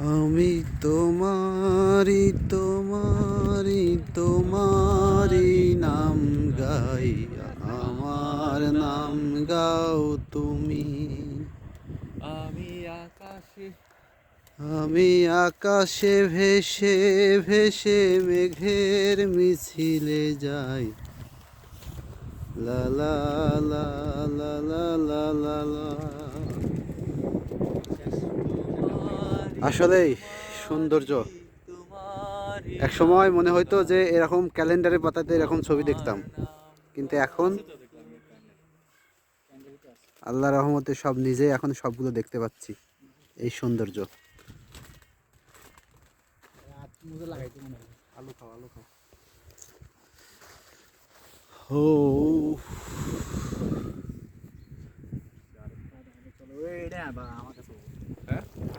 আমি তোমারি তোমারি তোমারি নাম গাই, আমার নাম গাও তুমি। আমি আকাশে আমি আকাশে ভেসে ভেসে মেঘের মিছিলে যাই, লা লা লা লা লা লা লা লা। তোমারি আসলেই সৌন্দর্য। তোমারি তোমারি এক নাম সময় মনে হইতো যে গাই, এরকম ক্যালেন্ডারের পাতাতে এরকম ছবি আমার দেখতাম, নাম কিন্তু এখন আছে তো দেখলাম ক্যান্ডেল তো আছে। আল্লাহর রহমতে সব নিজেই এখন সবগুলো দেখতে পাচ্ছি, এই সৌন্দর্য। মজা লাগাইতে মনে হয়। আলু খাও আলু খাও। ও চলো এটা